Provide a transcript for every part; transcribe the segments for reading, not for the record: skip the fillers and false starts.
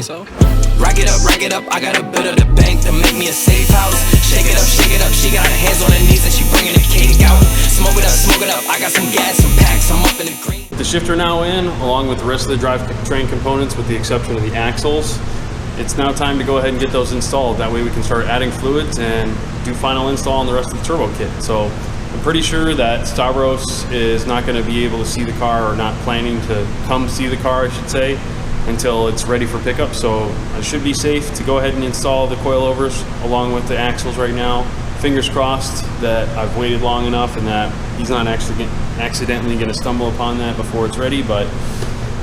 so. Rack it up, I got a bit of the bank to make me a safe house. Shake it up, she got her hands on her knees and she bringing the cake out. Smoke it up, I got some gas, some packs, I'm up in the green. With the shifter now in, along with the rest of the drivetrain components with the exception of the axles, it's now time to go ahead and get those installed. That way we can start adding fluids and do final install on the rest of the turbo kit. So I'm pretty sure that Stavros is not going to be able to see the car, or not planning to come see the car, I should say, until it's ready for pickup. So I should be safe to go ahead and install the coilovers along with the axles right now. Fingers crossed that I've waited long enough and that he's not actually accidentally going to stumble upon that before it's ready. But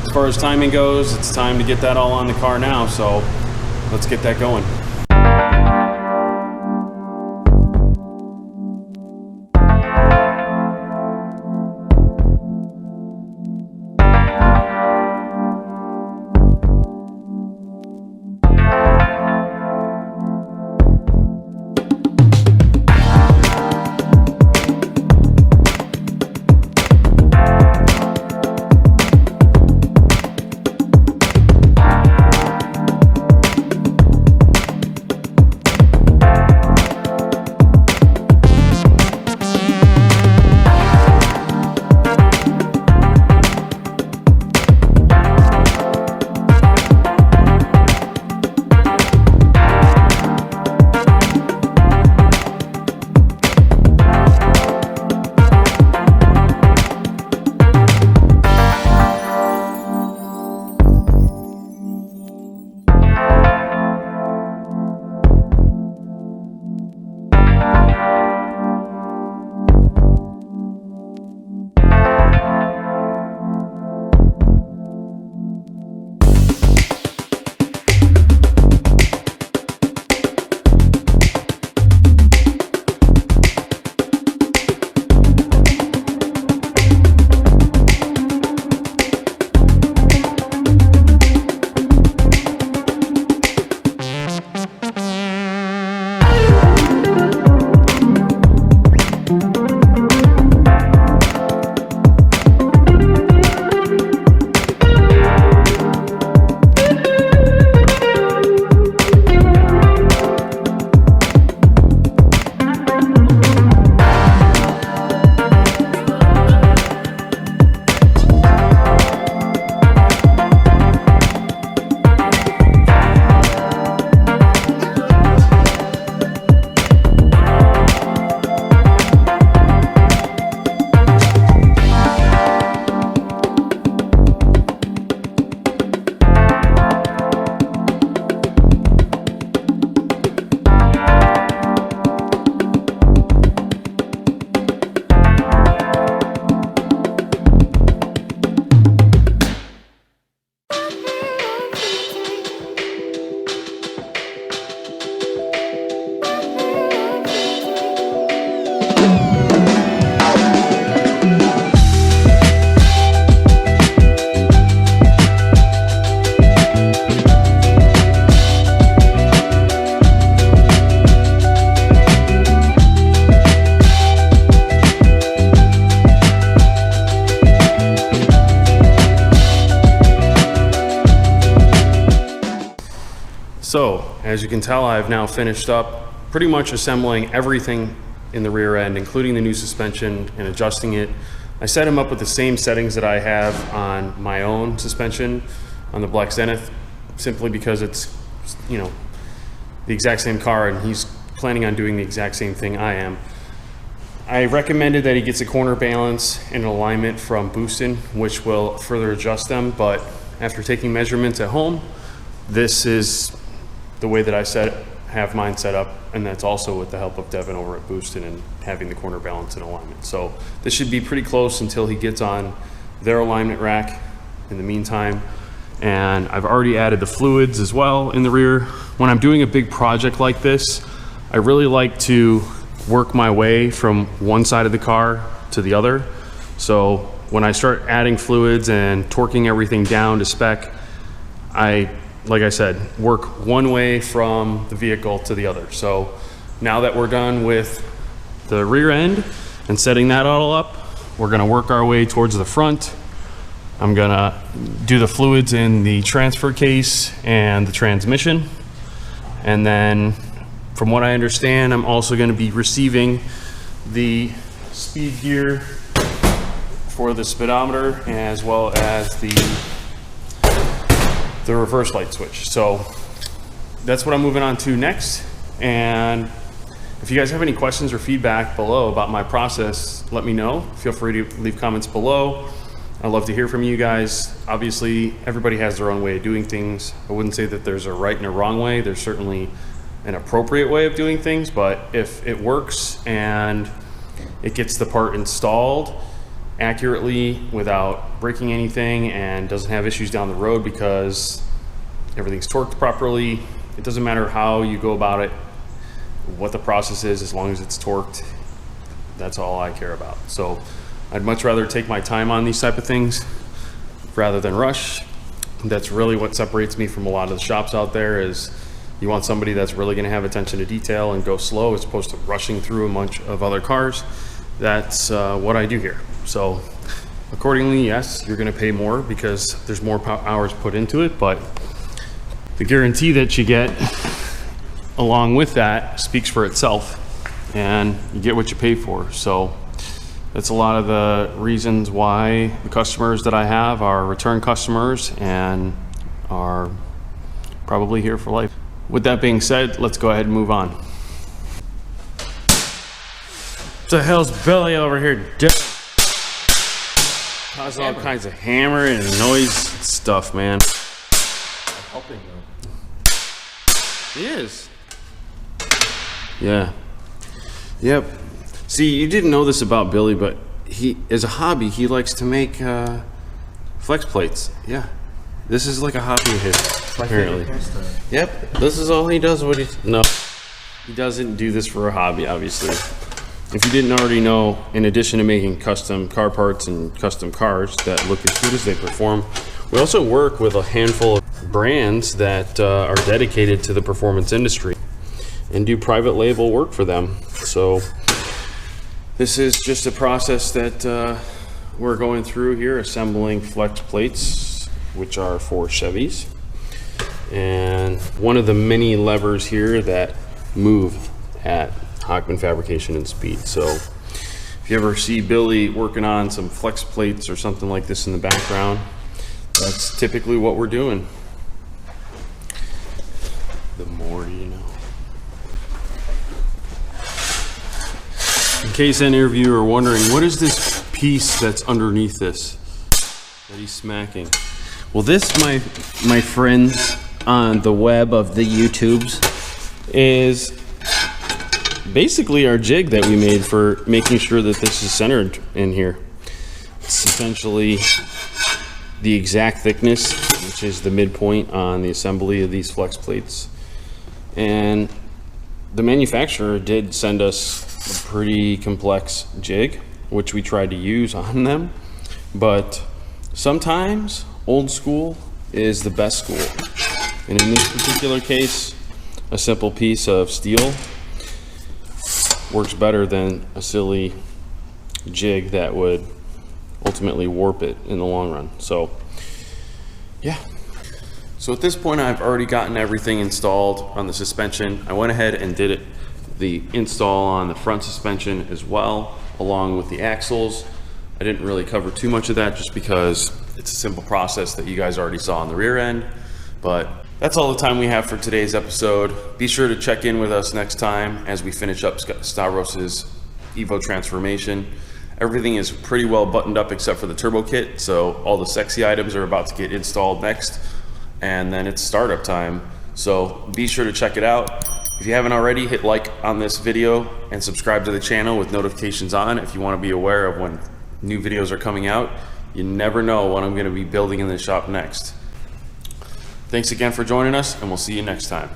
as far as timing goes, it's time to get that all on the car now. So let's get that going. So, as you can tell, I've now finished up pretty much assembling everything in the rear end, including the new suspension, and adjusting it. I set him up with the same settings that I have on my own suspension on the Black Zenith, simply because it's, you know, the exact same car and he's planning on doing the exact same thing I am. I recommended that he gets a corner balance and alignment from Boostin, which will further adjust them, but after taking measurements at home, this is the way that I have mine set up, and that's also with the help of Devin over at Boostin and having the corner balance and alignment. So this should be pretty close until he gets on their alignment rack in the meantime. And I've already added the fluids as well in the rear. When I'm doing a big project like this, I really like to work my way from one side of the car to the other. So when I start adding fluids and torquing everything down to spec, like I said, work one way from the vehicle to the other. So now that we're done with the rear end and setting that all up, we're gonna work our way towards the front I'm gonna do the fluids in the transfer case and the transmission. And then from what I understand, I'm also gonna be receiving the speed gear for the speedometer as well as the reverse light switch. So that's what I'm moving on to next. And if you guys have any questions or feedback below about my process, let me know. Feel free to leave comments below. I'd love to hear from you guys. Obviously, everybody has their own way of doing things. I wouldn't say that there's a right and a wrong way. There's certainly an appropriate way of doing things, but if it works and it gets the part installed accurately without breaking anything and doesn't have issues down the road because everything's torqued properly, it doesn't matter how you go about it, what the process is, as long as it's torqued. That's all I care about. So I'd much rather take my time on these type of things rather than rush. That's really what separates me from a lot of the shops out there. Is you want somebody that's really going to have attention to detail and go slow as opposed to rushing through a bunch of other cars. That's what I do here. So accordingly, yes, you're going to pay more because there's more hours put into it, but the guarantee that you get along with that speaks for itself, and you get what you pay for. So that's a lot of the reasons why the customers that I have are return customers and are probably here for life. With that being said, let's go ahead and move on. What the hell's Billy over here doing? Causing all kinds of hammering and noise stuff, man. I'm helping though. He is. Yeah. Yep. See, you didn't know this about Billy, but he, as a hobby, he likes to make flex plates. Yeah. This is like a hobby of his, apparently. Yep. This is all he does. No, he doesn't do this for a hobby, obviously. If you didn't already know, in addition to making custom car parts and custom cars that look as good as they perform, we also work with a handful of brands that are dedicated to the performance industry and do private label work for them. So this is just a process that we're going through here, assembling flex plates, which are for Chevys. And one of the many levers here that move at Hochman Fabrication and Speed. So if you ever see Billy working on some flex plates or something like this in the background, that's typically what we're doing. The more you know. In case any of you are wondering, what is this piece that's underneath this that he's smacking? Well, this, my friends on the web of the YouTubes, is basically our jig that we made for making sure that this is centered in here. It's essentially the exact thickness, which is the midpoint on the assembly of these flex plates. And the manufacturer did send us a pretty complex jig, which we tried to use on them, but sometimes old school is the best school. And in this particular case, a simple piece of steel works better than a silly jig that would ultimately warp it in the long run. So yeah. So at this point, I've already gotten everything installed on the suspension. I went ahead and did the install on the front suspension as well, along with the axles. I didn't really cover too much of that just because it's a simple process that you guys already saw on the rear end. But that's all the time we have for today's episode. Be sure to check in with us next time as we finish up Stavros' Evo transformation. Everything is pretty well buttoned up except for the turbo kit, so all the sexy items are about to get installed next, and then it's startup time. So be sure to check it out. If you haven't already, hit like on this video and subscribe to the channel with notifications on if you want to be aware of when new videos are coming out. You never know what I'm going to be building in the shop next. Thanks again for joining us, and we'll see you next time.